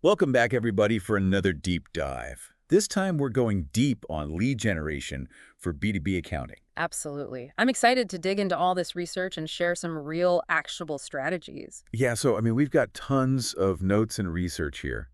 Welcome back, everybody, for another deep dive. This time, we're going deep on lead generation for B2B accounting. Absolutely. I'm excited to dig into all this research and share some real actionable strategies. Yeah, so, we've got tons of notes and research here,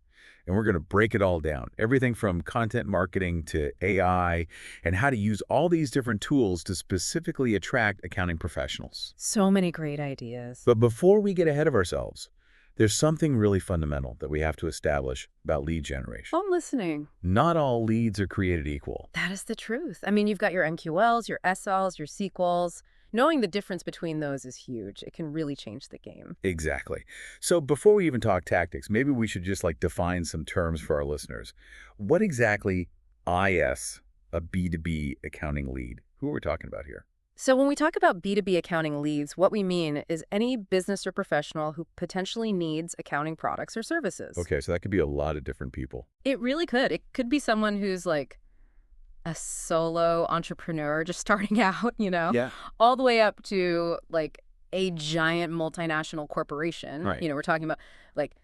and we're going to break it all down. Everything from content marketing to AI and how to use all these different tools to specifically attract accounting professionals. So many great ideas. But before we get ahead of ourselves, there's something really fundamental that we have to establish about lead generation. I'm listening. Not all leads are created equal. That is the truth. I mean, you've got your MQLs, your SLs, your SQLs. Knowing the difference between those is huge. It can really change the game. Exactly. So before we even talk tactics, maybe we should just define some terms for our listeners. What exactly is a B2B accounting lead? Who are we talking about here? So when we talk about B2B accounting leads, what we mean is any business or professional who potentially needs accounting products or services. Okay, so that could be a lot of different people. It really could. It could be someone who's like a solo entrepreneur just starting out, Yeah. all the way up to like a giant multinational corporation. Right. We're talking about like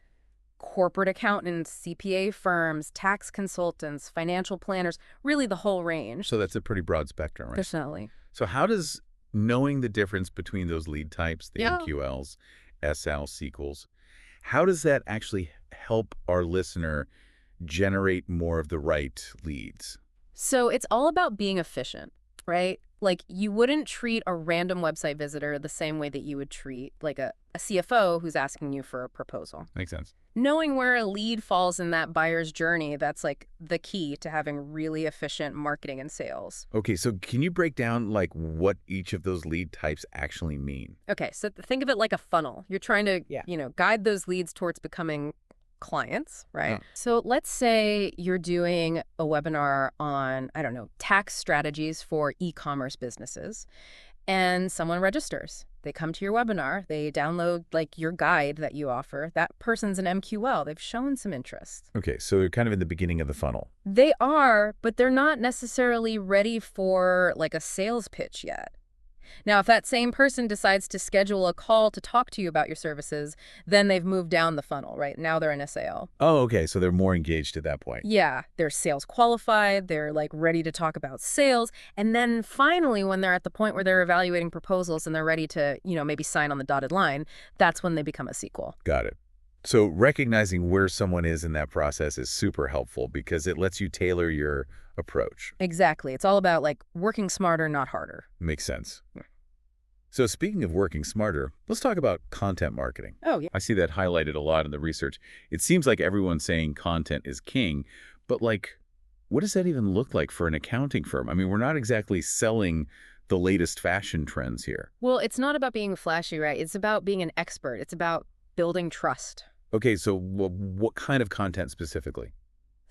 corporate accountants, CPA firms, tax consultants, financial planners, really the whole range. So that's a pretty broad spectrum, right? Definitely. So how does knowing the difference between those lead types, the Yeah. MQLs, SL, SQLs, how does that actually help our listener generate more of the right leads? So it's all about being efficient, right? Like you wouldn't treat a random website visitor the same way that you would treat like a CFO who's asking you for a proposal. Makes sense. Knowing where a lead falls in that buyer's journey, that's like the key to having really efficient marketing and sales. Okay, so can you break down what each of those lead types actually mean? Okay, so think of it like a funnel. You're trying to, Yeah. guide those leads towards becoming clients, right? Oh. So let's say you're doing a webinar on, I don't know, tax strategies for e-commerce businesses, and someone registers. They come to your webinar, they download like your guide that you offer. That person's an MQL. They've shown some interest. Okay, so they're kind of in the beginning of the funnel. They are, but they're not necessarily ready for like a sales pitch yet. Now, if that same person decides to schedule a call to talk to you about your services, then they've moved down the funnel, right? Now they're in a sale. Oh, okay, so they're more engaged at that point. Yeah, they're sales qualified, they're like ready to talk about sales. And then finally, when they're at the point where they're evaluating proposals and they're ready to, maybe sign on the dotted line, that's when they become a sequel. Got it. So recognizing where someone is in that process is super helpful because it lets you tailor your approach. Exactly. It's all about like working smarter, not harder. Makes sense. So speaking of working smarter, let's talk about content marketing. Oh, yeah. I see that highlighted a lot in the research. It seems like everyone's saying content is king, but what does that even look like for an accounting firm? I mean, we're not exactly selling the latest fashion trends here. Well, it's not about being flashy, right? It's about being an expert. It's about building trust. Okay, so what kind of content specifically?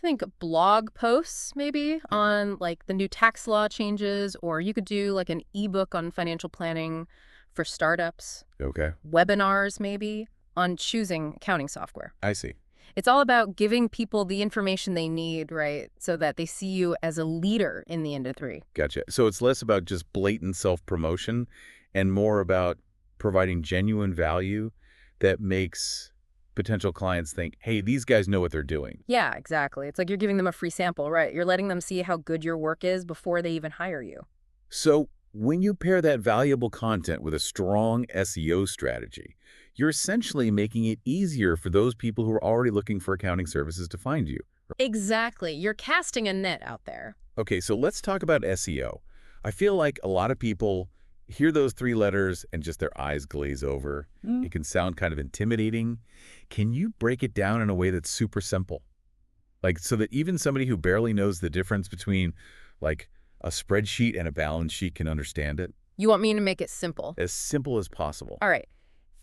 Think blog posts maybe on like the new tax law changes, or you could do like an ebook on financial planning for startups, Okay, webinars maybe on choosing accounting software. I see. It's all about giving people the information they need, right? So that they see you as a leader in the industry. Gotcha. So it's less about just blatant self-promotion and more about providing genuine value that makes potential clients think, hey, these guys know what they're doing. Yeah, exactly. It's like you're giving them a free sample, right? You're letting them see how good your work is before they even hire you. So when you pair that valuable content with a strong SEO strategy, you're essentially making it easier for those people who are already looking for accounting services to find you. Exactly. You're casting a net out there. Okay, so let's talk about SEO. I feel like a lot of people hear those three letters and just their eyes glaze over. It can sound kind of intimidating. Can you break it down in a way that's super simple? So that even somebody who barely knows the difference between a spreadsheet and a balance sheet can understand it? You want me to make it simple? As simple as possible. All right.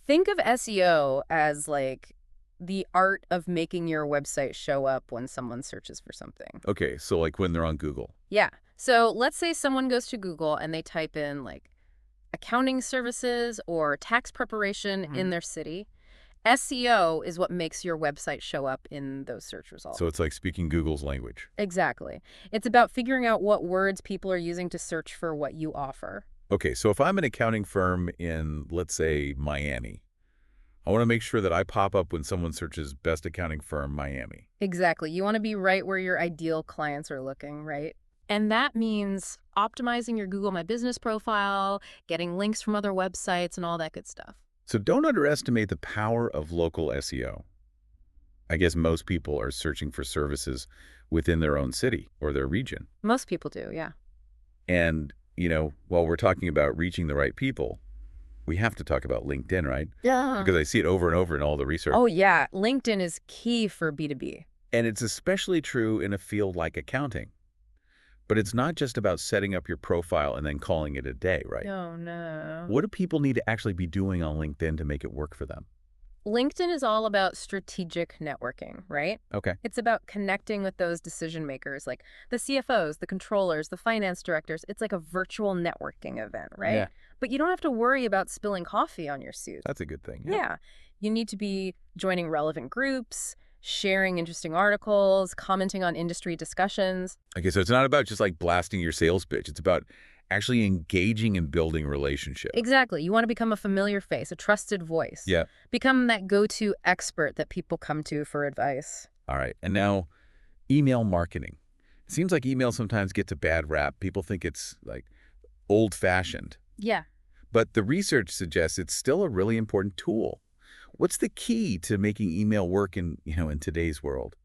Think of SEO as like the art of making your website show up when someone searches for something. Okay, so when they're on Google. Yeah. So let's say someone goes to Google and they type in like accounting services or tax preparation in their city. SEO is what makes your website show up in those search results. So it's like speaking Google's language. Exactly. It's about figuring out what words people are using to search for what you offer. Okay, so if I'm an accounting firm in, let's say, Miami, I want to make sure that I pop up when someone searches best accounting firm Miami. Exactly. You want to be right where your ideal clients are looking, right? And that means optimizing your Google My Business profile, getting links from other websites, and all that good stuff. So don't underestimate the power of local SEO. I guess most people are searching for services within their own city or their region. Most people do, yeah. And, while we're talking about reaching the right people, we have to talk about LinkedIn, right? Yeah. Because I see it over and over in all the research. Oh, yeah. LinkedIn is key for B2B. And it's especially true in a field like accounting. But it's not just about setting up your profile and then calling it a day, right? Oh, no. What do people need to actually be doing on LinkedIn to make it work for them? LinkedIn is all about strategic networking, right? Okay. It's about connecting with those decision makers, like the CFOs, the controllers, the finance directors. It's like a virtual networking event, right? Yeah. But you don't have to worry about spilling coffee on your suit. That's a good thing. Yeah. You need to be joining relevant groups, sharing interesting articles, commenting on industry discussions. Okay, so it's not about just like blasting your sales pitch. It's about actually engaging and building relationships. Exactly. You want to become a familiar face, a trusted voice. Yeah. Become that go-to expert that people come to for advice. All right. And now, email marketing. It seems like email sometimes gets a bad rap. People think it's like old-fashioned. Yeah. But the research suggests it's still a really important tool. What's the key to making email work in today's world?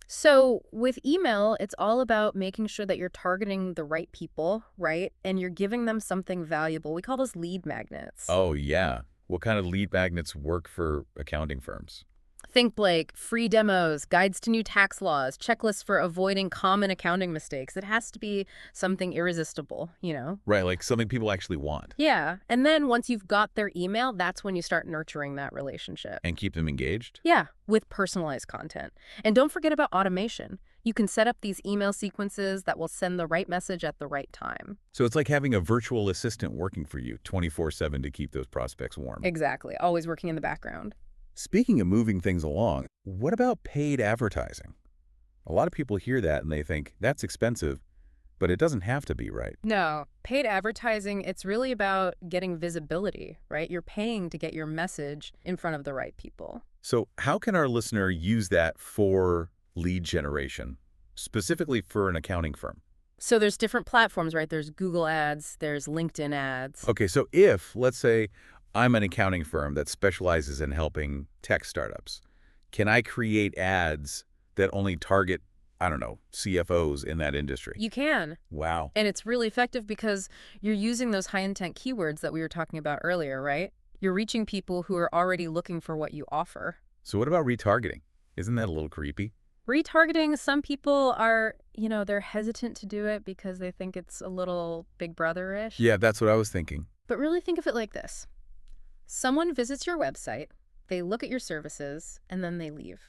So with email, it's all about making sure that you're targeting the right people, right? And you're giving them something valuable. We call those lead magnets. Oh, yeah. What kind of lead magnets work for accounting firms? Think like free demos, guides to new tax laws, checklists for avoiding common accounting mistakes. It has to be something irresistible, Right, like something people actually want. Yeah. And then once you've got their email, that's when you start nurturing that relationship. And keep them engaged? Yeah, with personalized content. And don't forget about automation. You can set up these email sequences that will send the right message at the right time. So it's like having a virtual assistant working for you 24/7 to keep those prospects warm. Exactly. Always working in the background. Speaking of moving things along, what about paid advertising? A lot of people hear that and they think, that's expensive, but it doesn't have to be, right? No, paid advertising, it's really about getting visibility, right? You're paying to get your message in front of the right people. So how can our listener use that for lead generation, specifically for an accounting firm? So there's different platforms, right? There's Google Ads, there's LinkedIn Ads. Okay, so if, let's say, I'm an accounting firm that specializes in helping tech startups, can I create ads that only target, I don't know, CFOs in that industry? You can. Wow. And it's really effective because you're using those high-intent keywords that we were talking about earlier, right? You're reaching people who are already looking for what you offer. So what about retargeting? Isn't that a little creepy? Retargeting, some people are, they're hesitant to do it because they think it's a little Big Brother-ish. Yeah, that's what I was thinking. But really think of it like this. Someone visits your website, they look at your services, and then they leave.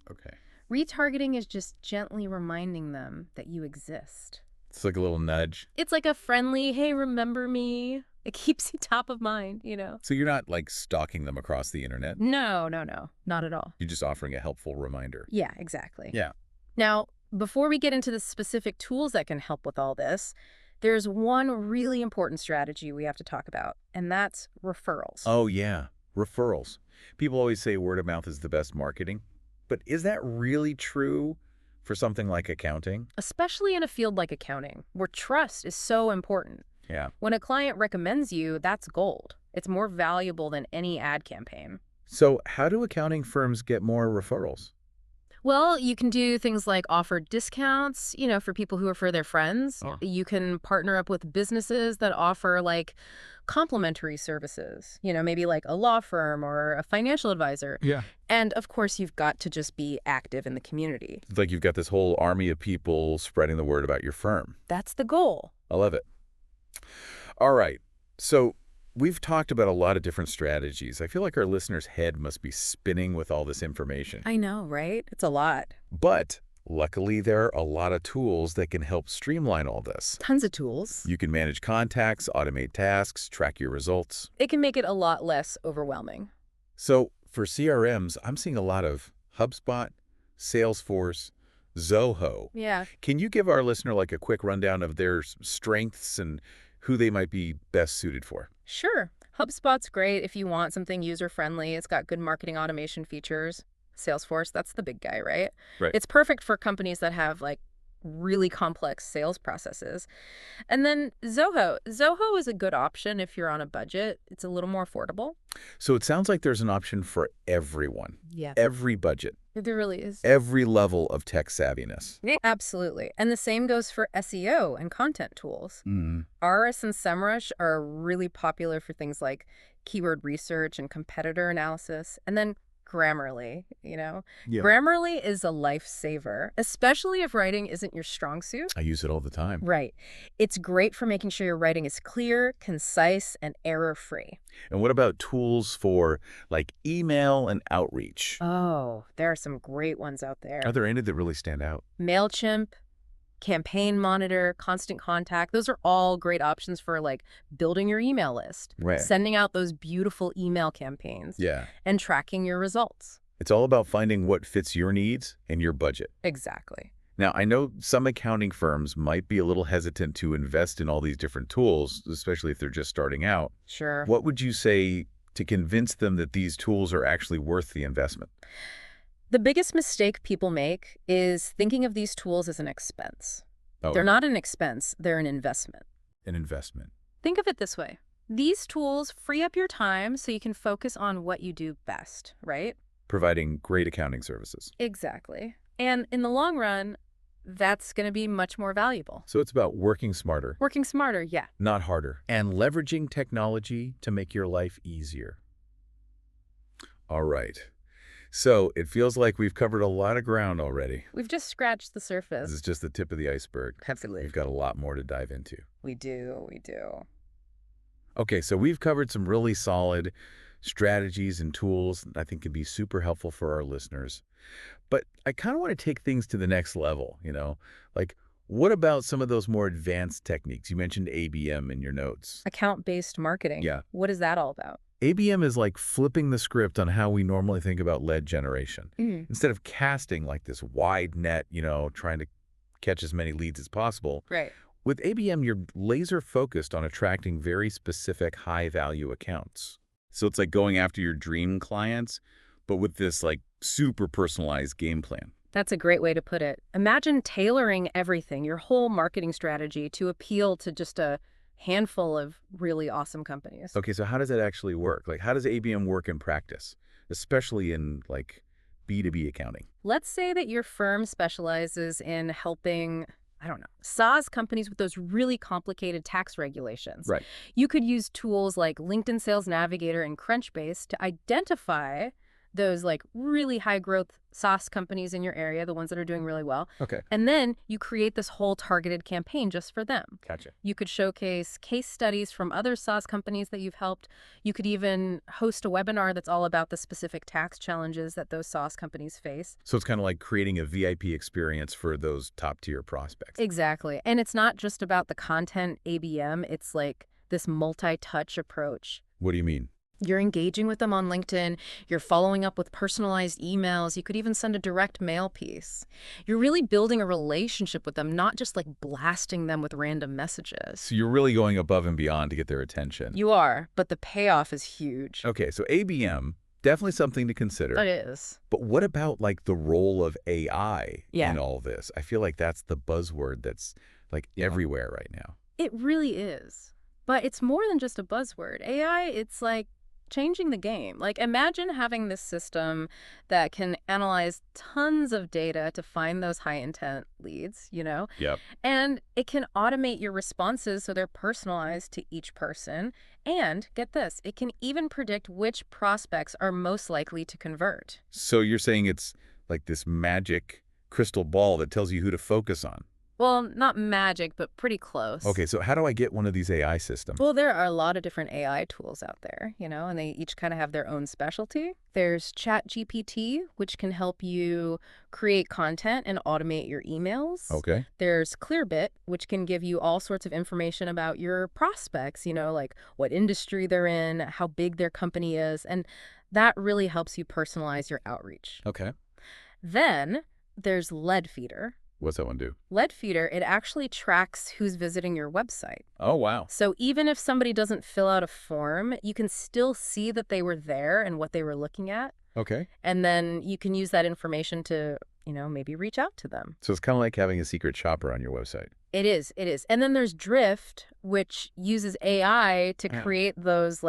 Okay. Retargeting is just gently reminding them that you exist. It's like a little nudge. It's like a friendly, hey, remember me? It keeps you top of mind, So you're not like stalking them across the internet? No, not at all. You're just offering a helpful reminder. Yeah, exactly. Yeah. Now, before we get into the specific tools that can help with all this, there's one really important strategy we have to talk about, and that's referrals. Oh, yeah. Referrals. People always say word of mouth is the best marketing. But is that really true for something like accounting? Especially in a field like accounting, where trust is so important. Yeah. When a client recommends you, that's gold. It's more valuable than any ad campaign. So how do accounting firms get more referrals? Well, you can do things like offer discounts, for people who refer their friends. Oh. You can partner up with businesses that offer like complementary services, maybe like a law firm or a financial advisor. Yeah. And of course, you've got to just be active in the community. It's like you've got this whole army of people spreading the word about your firm. That's the goal. I love it. All right. So we've talked about a lot of different strategies. I feel like our listeners' head must be spinning with all this information. I know, right? It's a lot. But luckily, there are a lot of tools that can help streamline all this. Tons of tools. You can manage contacts, automate tasks, track your results. It can make it a lot less overwhelming. So for CRMs, I'm seeing a lot of HubSpot, Salesforce, Zoho. Yeah. Can you give our listener like a quick rundown of their strengths and who they might be best suited for? Sure. HubSpot's great if you want something user-friendly. It's got good marketing automation features. Salesforce, that's the big guy, right? Right. It's perfect for companies that have like really complex sales processes. And then Zoho. Zoho is a good option if you're on a budget. It's a little more affordable. So it sounds like there's an option for everyone, Yeah. every budget, There really is. every level of tech savviness. Yeah, absolutely. And the same goes for SEO and content tools. Mm. Ahrefs and SEMrush are really popular for things like keyword research and competitor analysis. And then Grammarly, Yeah. Grammarly is a lifesaver, especially if writing isn't your strong suit. I use it all the time. Right. It's great for making sure your writing is clear, concise, and error-free. And what about tools for like email and outreach? Oh, there are some great ones out there. Are there any that really stand out? MailChimp, Campaign Monitor, Constant Contact, those are all great options for like building your email list, Right. sending out those beautiful email campaigns, Yeah. and tracking your results. It's all about finding what fits your needs and your budget. Exactly. Now, I know some accounting firms might be a little hesitant to invest in all these different tools, especially if they're just starting out. Sure. What would you say to convince them that these tools are actually worth the investment? The biggest mistake people make is thinking of these tools as an expense. Oh, They're not an expense, they're an investment. an investment. Think of it this way. These tools free up your time so you can focus on what you do best, right? Providing great accounting services. Exactly. And in the long run, that's going to be much more valuable. So it's about working smarter, Working smarter, yeah. not harder, and leveraging technology to make your life easier. All right. So it feels like we've covered a lot of ground already. We've just scratched the This surface. is just the tip of the iceberg. Absolutely. We've got a lot more to dive into. We do. Okay, so we've covered some really solid strategies and tools that I think can be super helpful for our listeners. But I kind of want to take things to the next level, Like, what about some of those more advanced techniques? You mentioned ABM in your notes. Account-based marketing. Yeah. What is that all about? ABM is like flipping the script on how we normally think about lead generation. Instead of casting like this wide net, trying to catch as many leads as possible, Right. with ABM, you're laser focused on attracting very specific high-value accounts. So it's like going after your dream clients, but with this like super personalized game plan. That's a great way to put it. Imagine tailoring everything, your whole marketing strategy, to appeal to just a handful of really awesome companies. Okay, so how does that actually work? Like, how does ABM work in practice, especially in like B2B accounting? Let's say that your firm specializes in helping, I don't know, SaaS companies with those really complicated tax regulations. Right. You could use tools like LinkedIn Sales Navigator and Crunchbase to identify those like really high growth SaaS companies in your area, the ones that are doing really well. Okay. And then you create this whole targeted campaign just for them. Gotcha. You could showcase case studies from other SaaS companies that you've helped. You could even host a webinar that's all about the specific tax challenges that those SaaS companies face. So it's kind of like creating a VIP experience for those top-tier prospects. Exactly. And it's not just about the content ABM. It's like this multi-touch approach. What do you mean? You're engaging with them on LinkedIn. You're following up with personalized emails. You could even send a direct mail piece. You're really building a relationship with them, not just like blasting them with random messages. So you're really going above and beyond to get their attention. You are, but the payoff is huge. Okay, so ABM, definitely something to consider. It is. But what about like the role of AI Yeah. in all this? I feel like that's the buzzword that's like everywhere right now. It really is. But it's more than just a buzzword. AI, it's like changing the game. Like, imagine having this system that can analyze tons of data to find those high intent leads, Yep. And it can automate your responses so they're personalized to each person. And get this, it can even predict which prospects are most likely to convert. So you're saying it's like this magic crystal ball that tells you who to focus on. Well, not magic, but pretty close. Okay, so how do I get one of these AI systems? Well, there are a lot of different AI tools out there, and they each kind of have their own specialty. There's ChatGPT, which can help you create content and automate your emails. Okay. There's Clearbit, which can give you all sorts of information about your prospects, like what industry they're in, how big their company is, and that really helps you personalize your outreach. Okay. Then there's Leadfeeder, What's that one do? Lead Feeder, it actually tracks who's visiting your website. Oh, wow. So even if somebody doesn't fill out a form, you can still see that they were there and what they were looking at. Okay. And then you can use that information to, maybe reach out to them. So it's kind of like having a secret shopper on your website. It is. It is. And then there's Drift, which uses AI to create those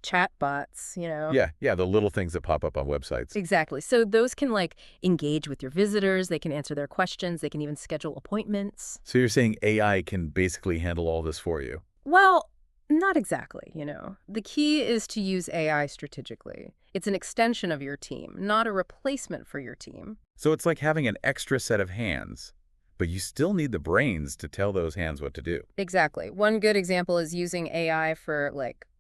chat bots, Yeah, the little things that pop up on websites. Exactly. So those can engage with your visitors. They can answer their questions. They can even schedule appointments. So you're saying AI can basically handle all this for you? Well, not exactly, The key is to use AI strategically. It's an extension of your team, not a replacement for your team. So it's like having an extra set of hands, but you still need the brains to tell those hands what to do. Exactly. One good example is using AI for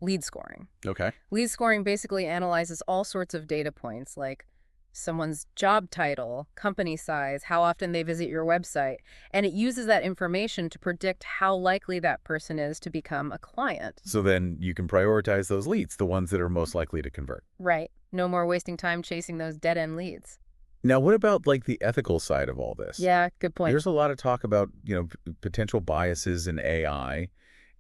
lead scoring. Okay. Lead scoring basically analyzes all sorts of data points like someone's job title, company size, how often they visit your website, and it uses that information to predict how likely that person is to become a client. So then you can prioritize those leads, the ones that are most likely to convert. Right. No more wasting time chasing those dead-end leads. Now, what about the ethical side of all this? Yeah, good point. There's a lot of talk about, potential biases in AI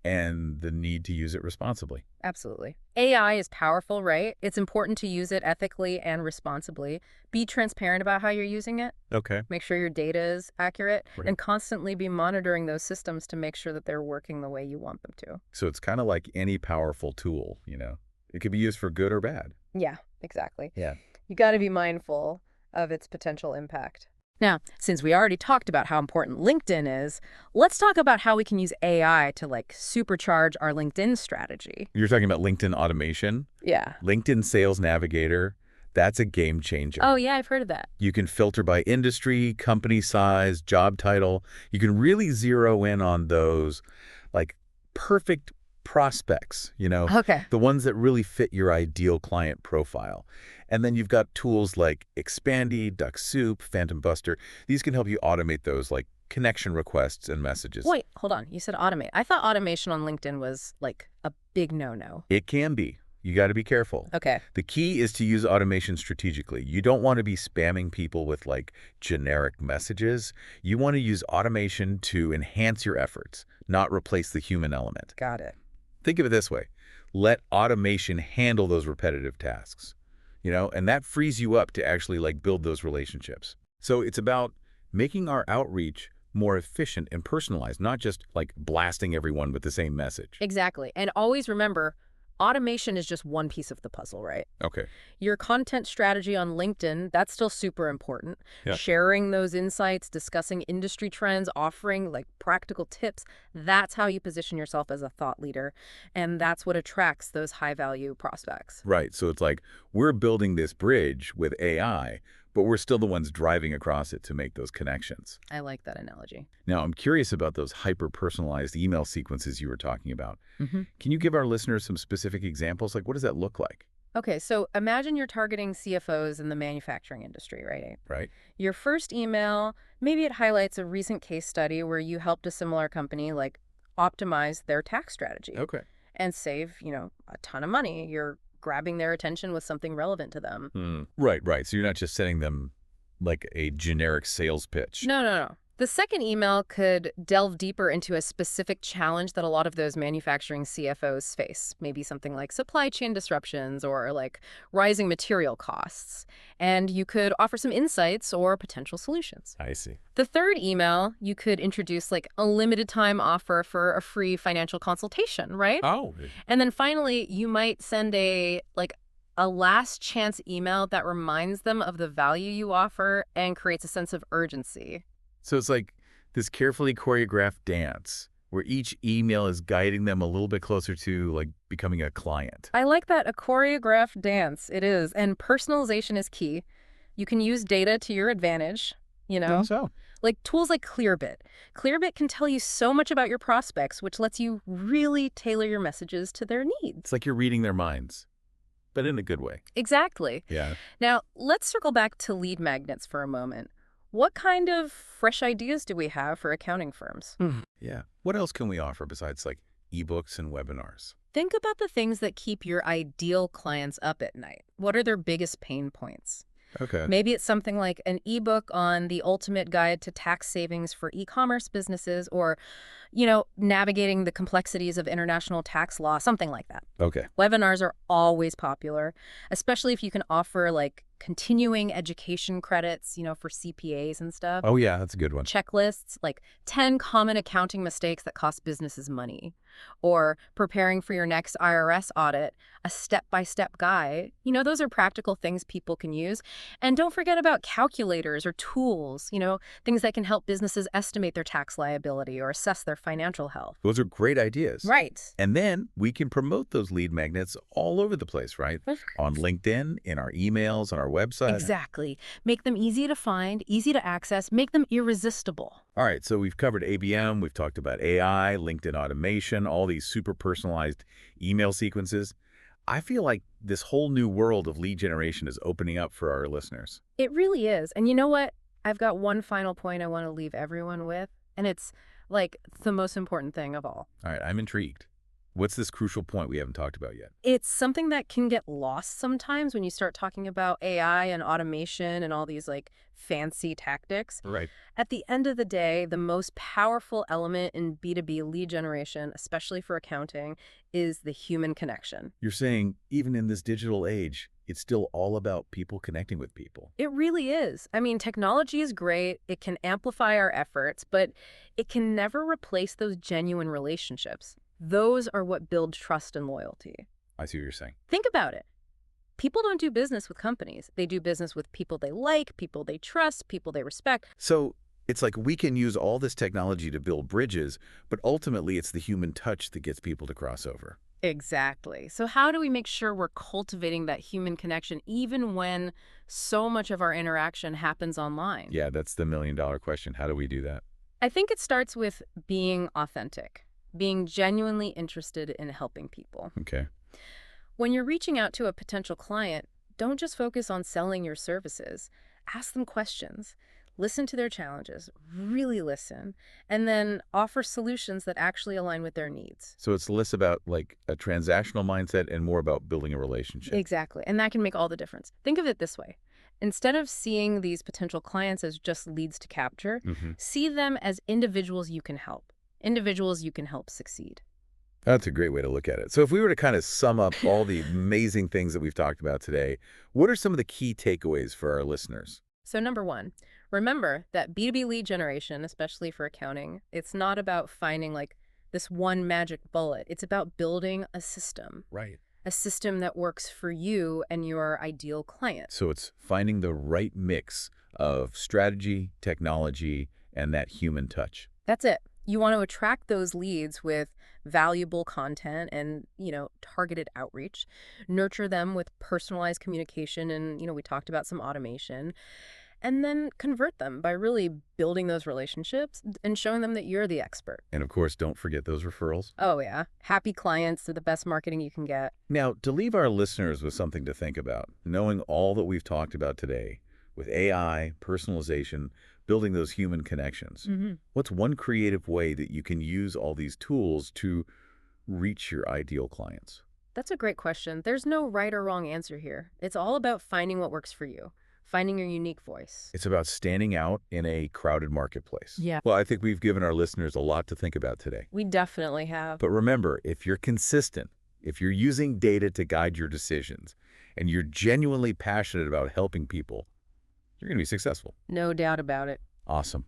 and the need to use it responsibly. Absolutely. AI is powerful, right? It's important to use it ethically and responsibly. Be transparent about how you're using it. Okay. Make sure your data is accurate, Right. and constantly be monitoring those systems to make sure that they're working the way you want them to. So it's kind of like any powerful tool, It could be used for good or bad. Yeah, exactly. Yeah. You got to be mindful of its potential impact. Now, since we already talked about how important LinkedIn is, let's talk about how we can use AI to supercharge our LinkedIn strategy. You're talking about LinkedIn automation? Yeah. LinkedIn Sales Navigator, that's a game changer. Oh, yeah, I've heard of that. You can filter by industry, company size, job title. You can really zero in on those perfect prospects, Okay. the ones that really fit your ideal client profile. And then you've got tools like Expandy, DuckSoup, Phantom Buster. These can help you automate those connection requests and messages. Wait, hold on. You said automate. I thought automation on LinkedIn was a big no-no. It can be. You got to be careful. Okay. The key is to use automation strategically. You don't want to be spamming people with generic messages. You want to use automation to enhance your efforts, not replace the human element. Got it. Think of it this way. Let automation handle those repetitive tasks, and that frees you up to actually build those relationships. So it's about making our outreach more efficient and personalized, not just blasting everyone with the same message. Exactly. And always remember, automation is just one piece of the puzzle, right? Okay. Your content strategy on LinkedIn, that's still super important. Yeah. Sharing those insights, discussing industry trends, offering practical tips, that's how you position yourself as a thought leader. And that's what attracts those high-value prospects. Right. So it's we're building this bridge with AI, but we're still the ones driving across it to make those connections. I like that analogy. Now, I'm curious about those hyper-personalized email sequences you were talking about. Mm-hmm. Can you give our listeners some specific examples? What does that look like? Okay, so imagine you're targeting CFOs in the manufacturing industry, right? Right. Your first email, maybe it highlights a recent case study where you helped a similar company optimize their tax strategy. Okay. And save, a ton of money. You're grabbing their attention with something relevant to them. Right. So you're not just sending them a generic sales pitch. No. The second email could delve deeper into a specific challenge that a lot of those manufacturing CFOs face, maybe something like supply chain disruptions or rising material costs. And you could offer some insights or potential solutions. I see. The third email, you could introduce a limited time offer for a free financial consultation, right? Oh. And then finally, you might send a last chance email that reminds them of the value you offer and creates a sense of urgency. So it's this carefully choreographed dance where each email is guiding them a little bit closer to becoming a client. I like that, a choreographed dance. It is. And personalization is key. You can use data to your advantage, So? Tools like Clearbit. Clearbit can tell you so much about your prospects, which lets you really tailor your messages to their needs. It's like you're reading their minds, but in a good way. Exactly. Yeah. Now, let's circle back to lead magnets for a moment. What kind of fresh ideas do we have for accounting firms? Yeah. What else can we offer besides ebooks and webinars? Think about the things that keep your ideal clients up at night. What are their biggest pain points? Okay. Maybe it's something like an ebook on the ultimate guide to tax savings for e-commerce businesses, or, navigating the complexities of international tax law, something like that. Okay. Webinars are always popular, especially if you can offer like continuing education credits, for CPAs and stuff. Oh, yeah, that's a good one. Checklists like 10 common accounting mistakes that cost businesses money, or preparing for your next IRS audit, a step-by-step guide. Those are practical things people can use. And don't forget about calculators or tools, things that can help businesses estimate their tax liability or assess their financial health. Those are great ideas. Right. And then we can promote those lead magnets all over the place, right? On LinkedIn, in our emails, on our website. Exactly. Make them easy to find, easy to access, make them irresistible. All right, so we've covered ABM, we've talked about AI, LinkedIn automation, all these super personalized email sequences. I feel like this whole new world of lead generation is opening up for our listeners. It really is. And you know what? I've got one final point I want to leave everyone with, and it's like the most important thing of all. All right, I'm intrigued. What's this crucial point we haven't talked about yet? It's something that can get lost sometimes when you start talking about AI and automation and all these like fancy tactics. Right. At the end of the day, the most powerful element in B2B lead generation, especially for accounting, is the human connection. You're saying even in this digital age, it's still all about people connecting with people. It really is. I mean, technology is great. It can amplify our efforts, but it can never replace those genuine relationships. Those are what build trust and loyalty. I see what you're saying. Think about it. People don't do business with companies. They do business with people they like, people they trust, people they respect. So it's like we can use all this technology to build bridges, but ultimately it's the human touch that gets people to cross over. Exactly. So how do we make sure we're cultivating that human connection even when so much of our interaction happens online? Yeah, that's the million-dollar question. How do we do that? I think it starts with being authentic, being genuinely interested in helping people. Okay. When you're reaching out to a potential client, don't just focus on selling your services. Ask them questions. Listen to their challenges, really listen, and then offer solutions that actually align with their needs. So it's less about like a transactional mindset and more about building a relationship. Exactly, and that can make all the difference. Think of it this way. Instead of seeing these potential clients as just leads to capture, see them as individuals you can help succeed. That's a great way to look at it. So if we were to kind of sum up all the amazing things that we've talked about today, what are some of the key takeaways for our listeners? So number one, remember that B2B lead generation, especially for accounting, it's not about finding like this one magic bullet. It's about building a system. Right. A system that works for you and your ideal client. So it's finding the right mix of strategy, technology, and that human touch. That's it. You want to attract those leads with valuable content and, targeted outreach. Nurture them with personalized communication and, we talked about some automation. And then convert them by really building those relationships and showing them that you're the expert. And of course, don't forget those referrals. Oh, yeah. Happy clients are the best marketing you can get. Now, to leave our listeners with something to think about, knowing all that we've talked about today with AI, personalization, building those human connections, what's one creative way that you can use all these tools to reach your ideal clients? That's a great question. There's no right or wrong answer here. It's all about finding what works for you. Finding your unique voice. It's about standing out in a crowded marketplace. Yeah. Well, I think we've given our listeners a lot to think about today. We definitely have. But remember, if you're consistent, if you're using data to guide your decisions, and you're genuinely passionate about helping people, you're going to be successful. No doubt about it. Awesome.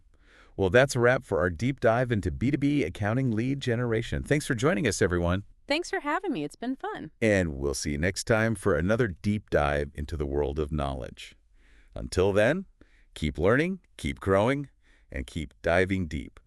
Well, that's a wrap for our deep dive into B2B accounting lead generation. Thanks for joining us, everyone. Thanks for having me. It's been fun. And we'll see you next time for another deep dive into the world of knowledge. Until then, keep learning, keep growing, and keep diving deep.